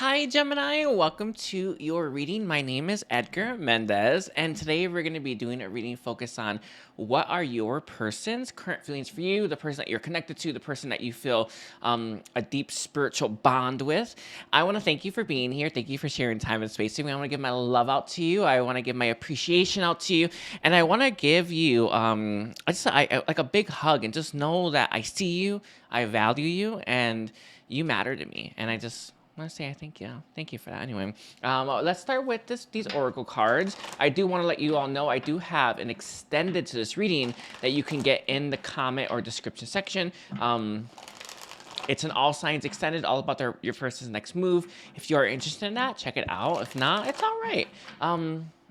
Hi, Gemini. Welcome to your reading. My name is Edgar Mendez, and today we're going to be doing a reading focused on what are your person's current feelings for you, the person that you're connected to, the person that you feel a deep spiritual bond with. I want to thank you for being here. Thank you for sharing time and space with me. I want to give my love out to you. I want to give my appreciation out to you, and I want to give you like a big hug and just know that I see you, I value you, and you matter to me. And I want to say I thank you for that. Anyway, let's start with these oracle cards. I do want to let you all know I do have an extended to this reading that you can get in the comment or description section. It's an all signs extended, all about your person's next move. If you are interested in that, check it out. If not, it's all right.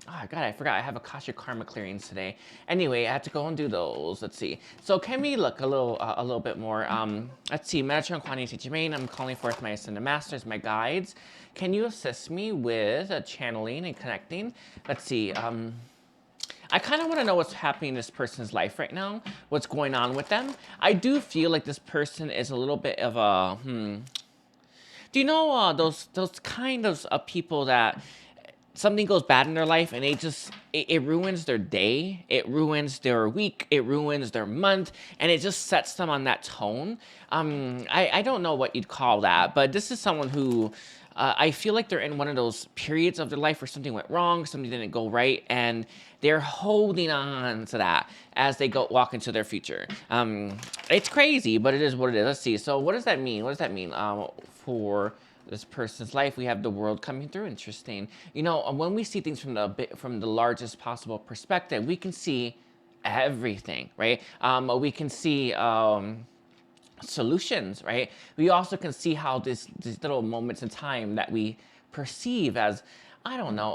Oh, God, I forgot. I have Akashic karma clearings today. Anyway, I had to go and do those. Let's see. So can we look a little bit more? Let's see. Metatron Quantity Teacher Main. I'm calling forth my Ascended Masters, my guides. Can you assist me with channeling and connecting? Let's see. I kind of want to know what's happening in this person's life right now. What's going on with them? I do feel like this person is a little bit of a Do you know those kind of people that something goes bad in their life and it ruins their day, it ruins their week, it ruins their month, and it just sets them on that tone. I don't know what you'd call that, but this is someone who I feel like they're in one of those periods of their life where something went wrong, something didn't go right, and they're holding on to that as they walk into their future. It's crazy, but it is what it is. Let's see. So what does that mean? What does that mean for this person's life? We have the world coming through. Interesting. You know, when we see things from the largest possible perspective, we can see everything, right? We can see solutions, right? We also can see how these little moments in time that we perceive as, I don't know,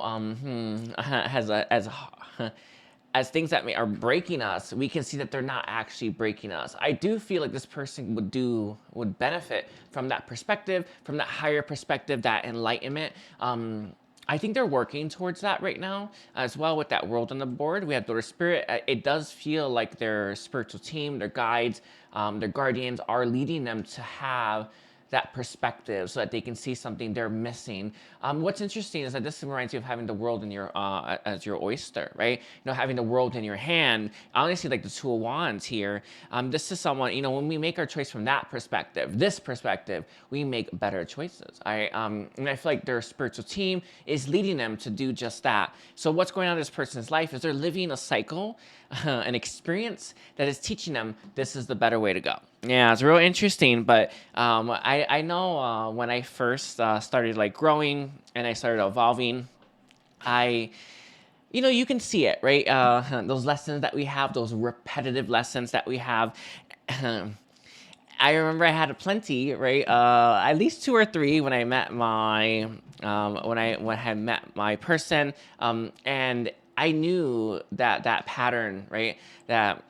as things that are breaking us, we can see that they're not actually breaking us. I do feel like this person would benefit from that perspective, from that higher perspective, that enlightenment. I think they're working towards that right now as well with that world on the board. We have Daughter Spirit. It does feel like their spiritual team, their guides, their guardians are leading them to have that perspective so that they can see something they're missing. What's interesting is that this reminds you of having the world in your as your oyster, right? You know, having the world in your hand. Honestly, like the Two of Wands here. This is someone, you know, when we make our choice from that perspective, this perspective, we make better choices. And I feel like their spiritual team is leading them to do just that. So what's going on in this person's life is they're living a cycle, an experience that is teaching them this is the better way to go. Yeah, it's real interesting, but I know when I first started like growing and I started evolving, you can see it, right? Those lessons that we have, those repetitive lessons that we have. I remember I had a plenty, right? At least 2 or 3 when I met when I had met my person, and I knew that pattern, right? That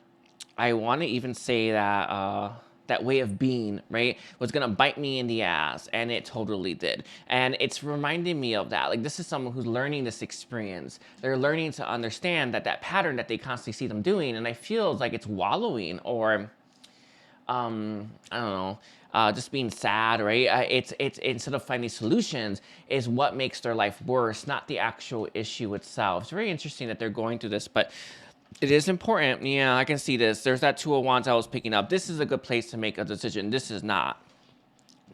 I want to even say that that way of being, right, was gonna bite me in the ass, and it totally did. And it's reminding me of that. Like, this is someone who's learning this experience. They're learning to understand that pattern that they constantly see them doing, and I feel like it's wallowing or I don't know, just being sad, right? It's instead of finding solutions, is what makes their life worse, not the actual issue itself. It's very interesting that they're going through this, but it is important. Yeah, I can see this. There's that Two of Wands I was picking up. This is a good place to make a decision. This is not.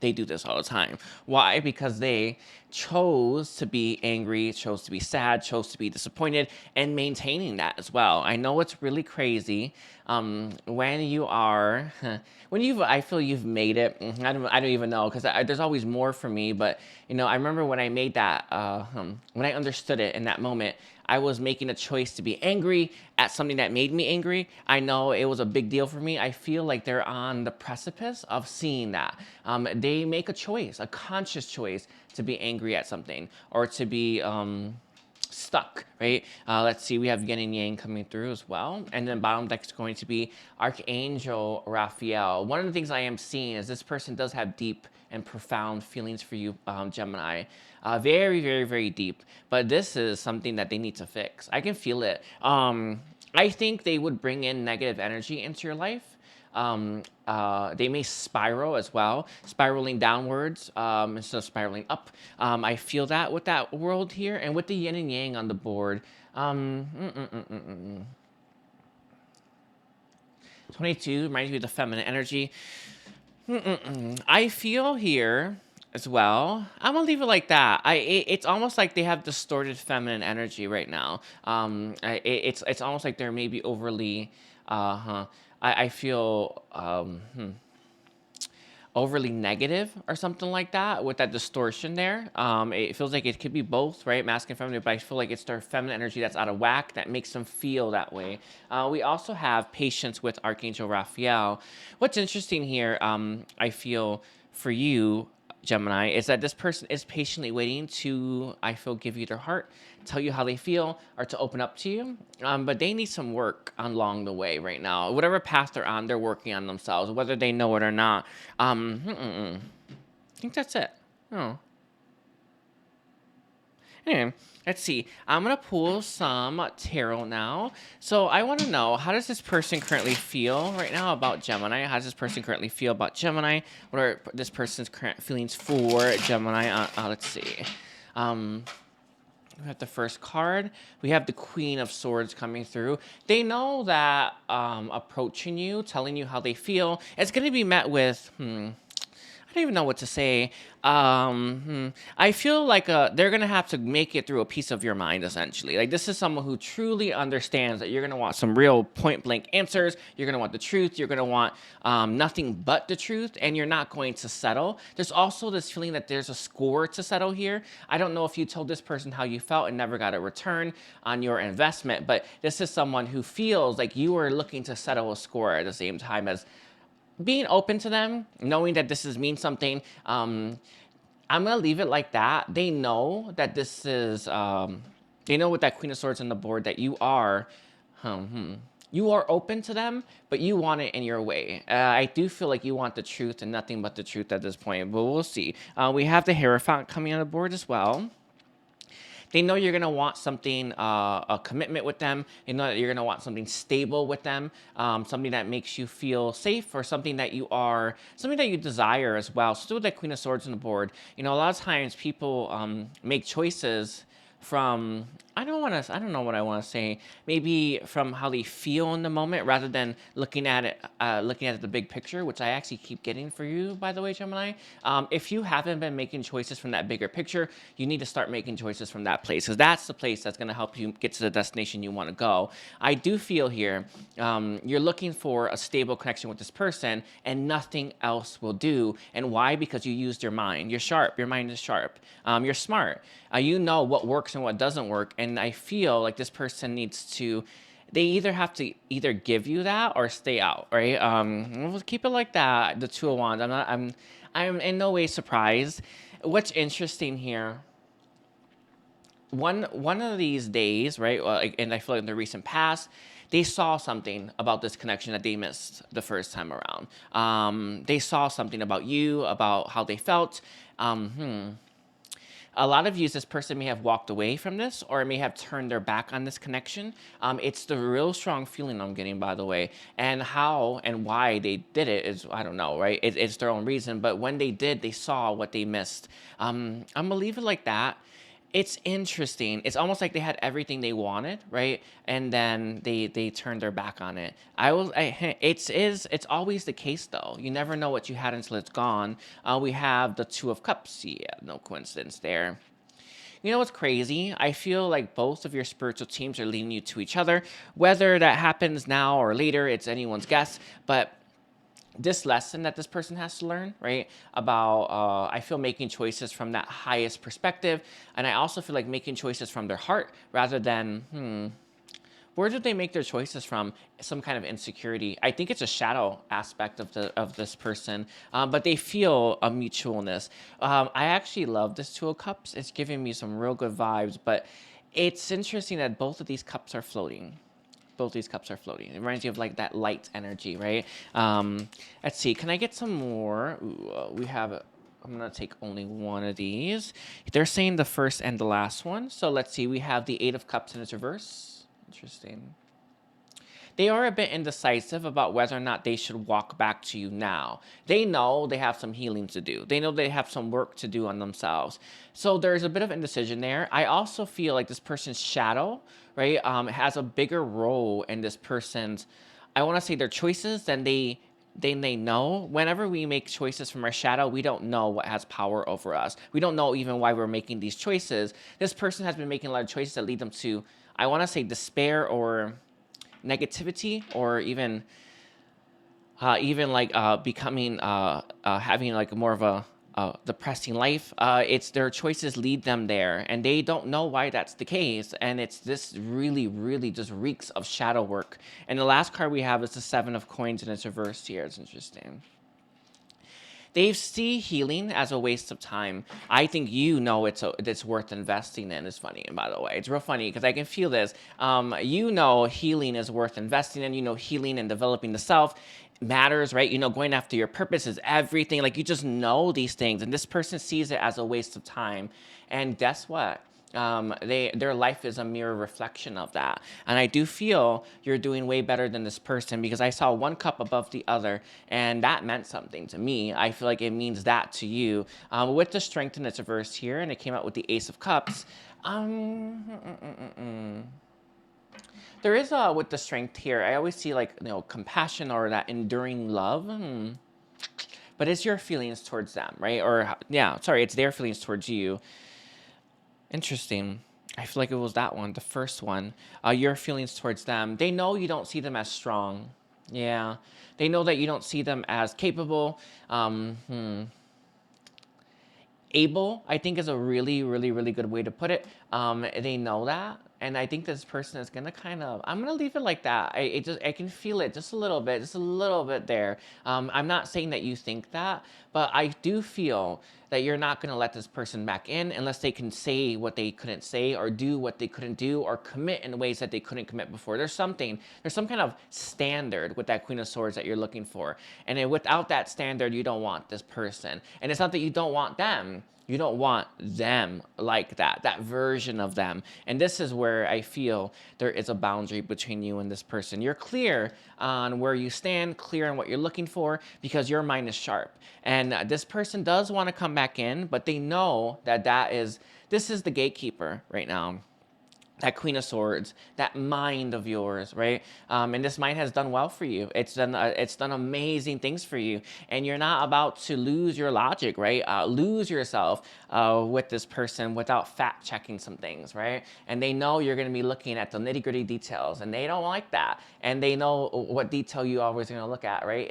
They do this all the time. Why? Because they chose to be angry, chose to be sad, chose to be disappointed, and maintaining that as well. I know it's really crazy when you are, I feel you've made it. I don't even know, because there's always more for me. But I remember when I made that, when I understood it in that moment, I was making a choice to be angry at something that made me angry. I know it was a big deal for me. I feel like they're on the precipice of seeing that. They make a choice, a conscious choice, to be angry at something or to be stuck, right? Let's see, we have Yin and Yang coming through as well. And then bottom deck is going to be Archangel Raphael. One of the things I am seeing is this person does have deep and profound feelings for you, Gemini. Very, very, very deep. But this is something that they need to fix. I can feel it. I think they would bring in negative energy into your life. They may spiral as well, spiraling downwards instead of spiraling up. I feel that with that world here, and with the yin and yang on the board. 22 reminds me of the feminine energy. I feel here as well. I'm gonna leave it like that. It's almost like they have distorted feminine energy right now. It's almost like they're maybe overly. I feel overly negative or something like that with that distortion there. It feels like it could be both, right? Masculine, feminine, but I feel like it's their feminine energy that's out of whack that makes them feel that way. We also have patience with Archangel Raphael. What's interesting here, I feel for you, Gemini, is that this person is patiently waiting to, I feel, give you their heart, tell you how they feel, or to open up to you. But they need some work along the way right now. Whatever path they're on, they're working on themselves, whether they know it or not. I think that's it. Oh. Anyway, let's see. I'm going to pull some tarot now. So I want to know, how does this person currently feel right now about Gemini? How does this person currently feel about Gemini? What are this person's current feelings for Gemini? Let's see. We have the first card. We have the Queen of Swords coming through. They know that approaching you, telling you how they feel, it's going to be met with, I don't even know what to say. I feel like they're going to have to make it through a piece of your mind, essentially. Like, this is someone who truly understands that you're going to want some real point-blank answers. You're going to want the truth. You're going to want nothing but the truth, and you're not going to settle. There's also this feeling that there's a score to settle here. I don't know if you told this person how you felt and never got a return on your investment, but this is someone who feels like you are looking to settle a score at the same time as being open to them, knowing that this means something. I'm gonna leave it like that. They know that this is. They know with that Queen of Swords on the board that you are. You are open to them, but you want it in your way. I do feel like you want the truth and nothing but the truth at this point, but we'll see. We have the Hierophant coming on the board as well. They know you're going to want something, a commitment with them. They know that you're going to want something stable with them, something that makes you feel safe, or something that something that you desire as well. So with that Queen of Swords on the board, a lot of times people make choices from, I don't know what I want to say, maybe from how they feel in the moment rather than looking at it the big picture, which I actually keep getting for you, by the way, Gemini. If you haven't been making choices from that bigger picture, you need to start making choices from that place, because that's the place that's going to help you get to the destination you want to go. I do feel here you're looking for a stable connection with this person, and nothing else will do. And why? Because you used your mind. You're sharp. Your mind is sharp. You're smart. You know what works and what doesn't work. And I feel like this person needs to, they either have to give you that or stay out, right? We'll keep it like that. The Two of Wands. I'm in no way surprised. What's interesting here, one of these days, right? And I feel like in the recent past, they saw something about this connection that they missed the first time around. They saw something about you, about how they felt. A lot of you, this person may have walked away from this, or may have turned their back on this connection. It's the real strong feeling I'm getting, by the way. And how and why they did it is, I don't know, right? It's their own reason. But when they did, they saw what they missed. I'm going to leave it like that. It's interesting. It's almost like they had everything they wanted, right? And then they turned their back on it. It's always the case, though. You never know what you had until it's gone. We have the Two of Cups. Yeah, no coincidence there. You know what's crazy? I feel like both of your spiritual teams are leading you to each other. Whether that happens now or later, it's anyone's guess. But this lesson that this person has to learn, right? About, I feel, making choices from that highest perspective. And I also feel like making choices from their heart rather than, where did they make their choices from? Some kind of insecurity. I think it's a shadow aspect of this person, but they feel a mutualness. I actually love this Two of Cups. It's giving me some real good vibes, but it's interesting that both of these cups are floating. Both these cups are floating. It reminds you of like that light energy, right? Let's see. Can I get some more? Ooh, we have. I'm going to take only one of these. They're saying the first and the last one. So let's see. We have the Eight of Cups in its reverse. Interesting. they are a bit indecisive about whether or not they should walk back to you now. They know they have some healing to do. They know they have some work to do on themselves. So there's a bit of indecision there. I also feel like this person's shadow, right, has a bigger role in this person's, I want to say, their choices than they know. Whenever we make choices from our shadow, we don't know what has power over us. We don't know even why we're making these choices. This person has been making a lot of choices that lead them to, I want to say, despair or negativity, or even becoming having like more of a depressing life. It's their choices lead them there, and they don't know why that's the case. And it's this really, really just reeks of shadow work. And the last card we have is the Seven of Coins, and it's reversed here. It's interesting. They see healing as a waste of time. I think it's worth investing in. It's funny, by the way. It's real funny because I can feel this. Healing is worth investing in. Healing and developing the self matters, right? Going after your purpose is everything. Like, you just know these things, and this person sees it as a waste of time. And guess what? Their life is a mirror reflection of that. And I do feel you're doing way better than this person, because I saw one cup above the other, and that meant something to me. I feel like it means that to you. With the Strength in its reverse here, and it came out with the Ace of Cups. There is with the Strength here, I always see compassion or that enduring love. But it's your feelings towards them, right? It's their feelings towards you. Interesting. I feel like it was that one, the first one. Your feelings towards them. They know you don't see them as strong. Yeah. They know that you don't see them as capable. Able, I think, is a really, really, really good way to put it. They know that. And I think this person is going to I'm going to leave it like that. I can feel it just a little bit there. I'm not saying that you think that, but I do feel that you're not going to let this person back in unless they can say what they couldn't say, or do what they couldn't do, or commit in ways that they couldn't commit before. There's some kind of standard with that Queen of Swords that you're looking for. And without that standard, you don't want this person. And it's not that you don't want them. You don't want them like that version of them. And this is where I feel there is a boundary between you and this person. You're clear on where you stand, clear on what you're looking for, because your mind is sharp. And this person does want to come back in, but they know that this is the gatekeeper right now. That Queen of Swords, that mind of yours, right? And this mind has done well for you. It's done amazing things for you. And you're not about to lose your logic, right? Lose yourself with this person without fact checking some things, right? And they know you're going to be looking at the nitty gritty details, and they don't like that. And they know what detail you always going to look at, right?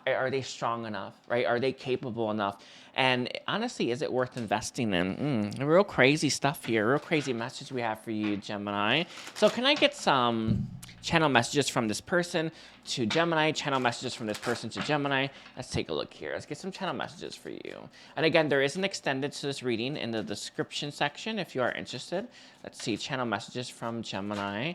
Are they strong enough, right? Are they capable enough? And honestly, is it worth investing in? Real crazy stuff here. Real crazy message we have for you, Gemini. So can I get some channel messages from this person to Gemini, channel messages from this person to Gemini? Let's take a look here. Let's get some channel messages for you. And again, there is an extended to this reading in the description section if you are interested. Let's see, channel messages from Gemini.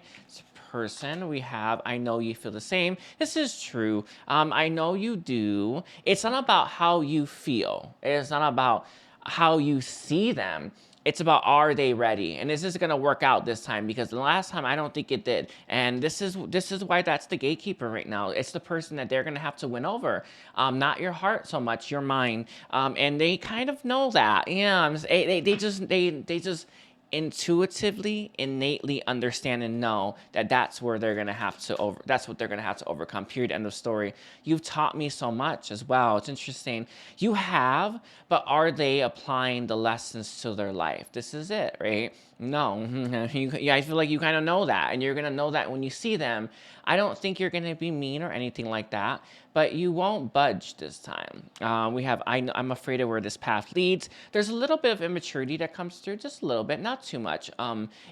Person we have, I know you feel the same. This is true. I know you do. It's not about how you feel. It's not about how you see them. It's about, are they ready? And is this going to work out this time? Because the last time, I don't think it did. And this is why that's the gatekeeper right now. It's the person that they're going to have to win over. Not your heart so much, your mind. And they kind of know that. Yeah, they just intuitively, innately understand and know that that's what they're gonna have to overcome. Period. End of story. You've taught me so much as well. It's interesting. You have, but are they applying the lessons to their life? This is it, right? No. I feel like you kind of know that, and you're gonna know that when you see them. I don't think you're gonna be mean or anything like that, but you won't budge this time. I'm afraid of where this path leads. There's a little bit of immaturity that comes through, just a little bit, not too much.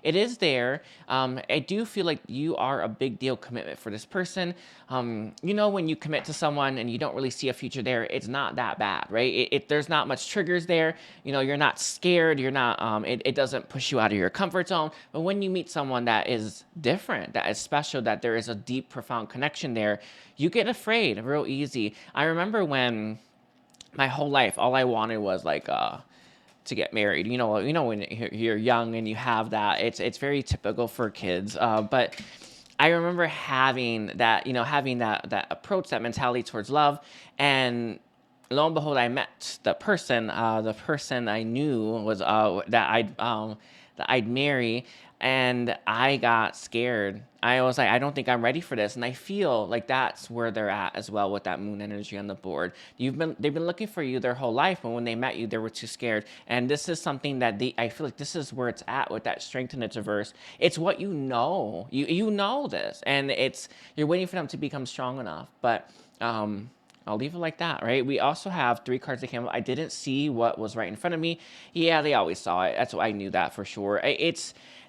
It is there. I do feel like you are a big deal commitment for this person. When you commit to someone and you don't really see a future there, it's not that bad, right? There's not much triggers there. You're not scared. You're not. It doesn't push you out of your comfort zone. But when you meet someone that is different, that is special, that there is a deep, profound connection there, you get afraid real easy. I remember when my whole life, all I wanted was to get married. When you're young and you have that, it's very typical for kids. But I remember having that, that approach, that mentality towards love, and lo and behold, I met the person. The person I knew was that I'd marry, and I got scared. I was like, I don't think I'm ready for this, and I feel like that's where they're at as well with that moon energy on the board. They've been looking for you their whole life, but when they met you, they were too scared. And this is something that I feel like this is where it's at with that strength in its reverse. It's what you know. You know this, and you're waiting for them to become strong enough, but. I'll leave it like that, right? We also have 3 cards that came up. I didn't see what was right in front of me. Yeah, they always saw it. That's why I knew that for sure.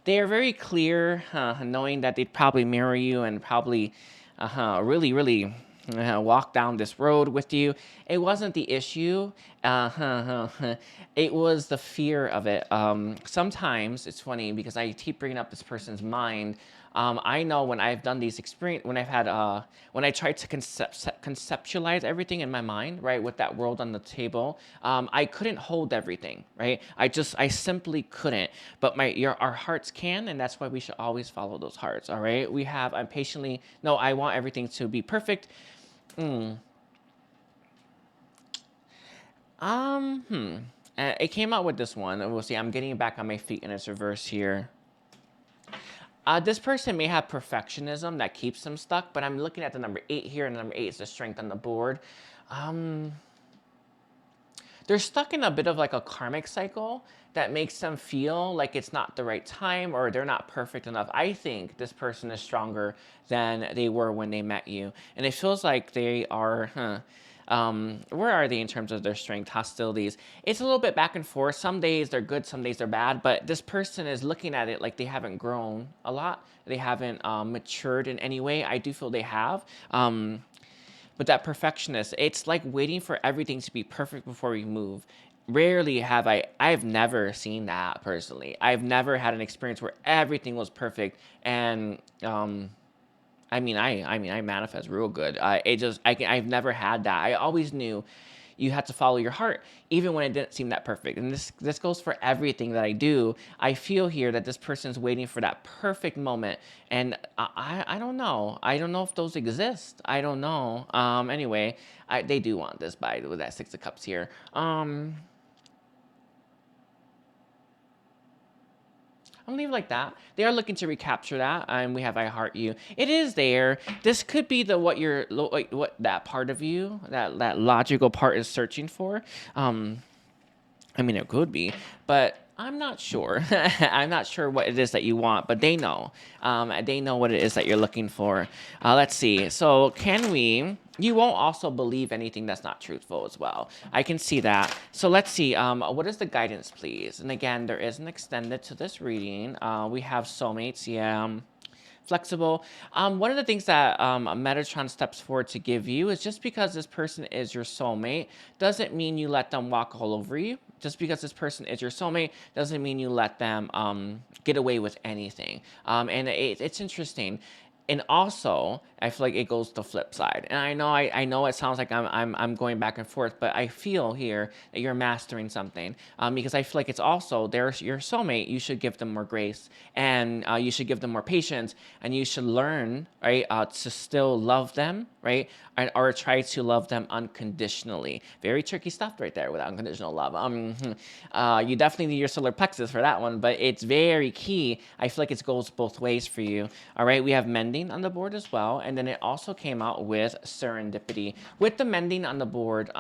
They are very clear, knowing that they'd probably mirror you and probably really, really walk down this road with you. It wasn't the issue. It was the fear of it. Sometimes it's funny because I keep bringing up this person's mind. I know when I've done these experience, when I tried to conceptualize everything in my mind, right, with that world on the table, I couldn't hold everything, right? I simply couldn't. But our hearts can, and that's why we should always follow those hearts. All right, I want everything to be perfect. It came out with this one. We'll see. I'm getting back on my feet in its reverse here. This person may have perfectionism that keeps them stuck, but I'm looking at the number 8 here, and number 8 is the strength on the board. They're stuck in a bit of like a karmic cycle that makes them feel like it's not the right time or they're not perfect enough. I think this person is stronger than they were when they met you. And it feels like they are, where are they in terms of their strength, hostilities? It's a little bit back and forth. Some days they're good, some days they're bad, but this person is looking at it like they haven't grown a lot. They haven't matured in any way. I do feel they have. But that perfectionist, it's like waiting for everything to be perfect before we move. Rarely have I've never seen that personally. I've never had an experience where everything was perfect. And I manifest real good. I've never had that. I always knew you had to follow your heart, even when it didn't seem that perfect. And this goes for everything that I do. I feel here that this person's waiting for that perfect moment, and I don't know. I don't know if those exist. I don't know. Anyway, they do want this with that 6 of Cups here. I'm gonna leave it like that. They are looking to recapture that, and we have "I heart you." It is there. This could be what that part of you, that logical part, is searching for. It could be, but I'm not sure. I'm not sure what it is that you want, but they know. They know what it is that you're looking for. Let's see. So you won't also believe anything that's not truthful as well. I can see that. So let's see. What is the guidance, please? And again, there is an extended to this reading. We have soulmates. Yeah. Flexible. One of the things that Metatron steps forward to give you is, just because this person is your soulmate doesn't mean you let them walk all over you. Just because this person is your soulmate doesn't mean you let them get away with anything. And it's interesting. And also, I feel like it goes the flip side. And I know it sounds like I'm going back and forth, but I feel here that you're mastering something, because I feel like it's also there's your soulmate. You should give them more grace, and you should give them more patience, and you should learn, right, to still love them, right, or try to love them unconditionally. Very tricky stuff right there with unconditional love. You definitely need your solar plexus for that one, but it's very key. I feel like it goes both ways for you. All right, we have mending on the board as well, and then it also came out with serendipity. With the mending on the board,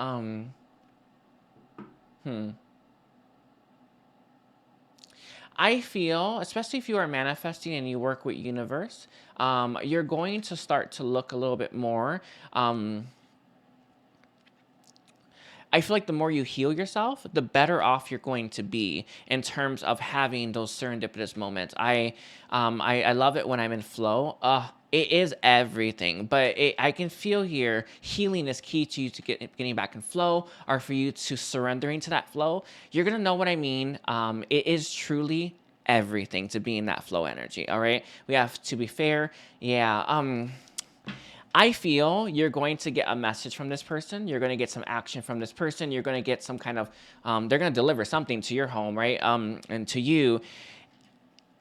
I feel, especially if you are manifesting and you work with universe, you're going to start to look a little bit more. I feel like the more you heal yourself, the better off you're going to be in terms of having those serendipitous moments. I love it when I'm in flow. It is everything, but I can feel here healing is key to you to getting back in flow, or for you to surrendering to that flow. You're gonna know what I mean. It is truly everything to be in that flow energy. All right, we have to be fair. Yeah. I feel you're going to get a message from this person. You're going to get some action from this person. You're going to get some kind of, they're going to deliver something to your home, right? And to you.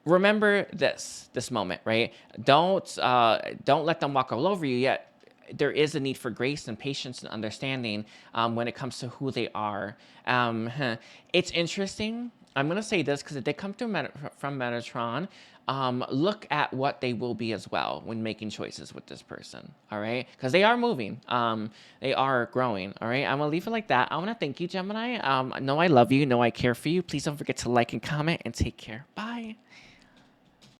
remember this moment, right? Don't let them walk all over you yet. There is a need for grace and patience and understanding when it comes to who they are. It's interesting. I'm gonna say this because if they come to from Metatron, look at what they will be as well when making choices with this person. All right, because they are moving. They are growing. All right, I'm gonna leave it like that. I want to thank you, Gemini. Know I love you. Know I care for you. Please don't forget to like and comment and take care. Bye.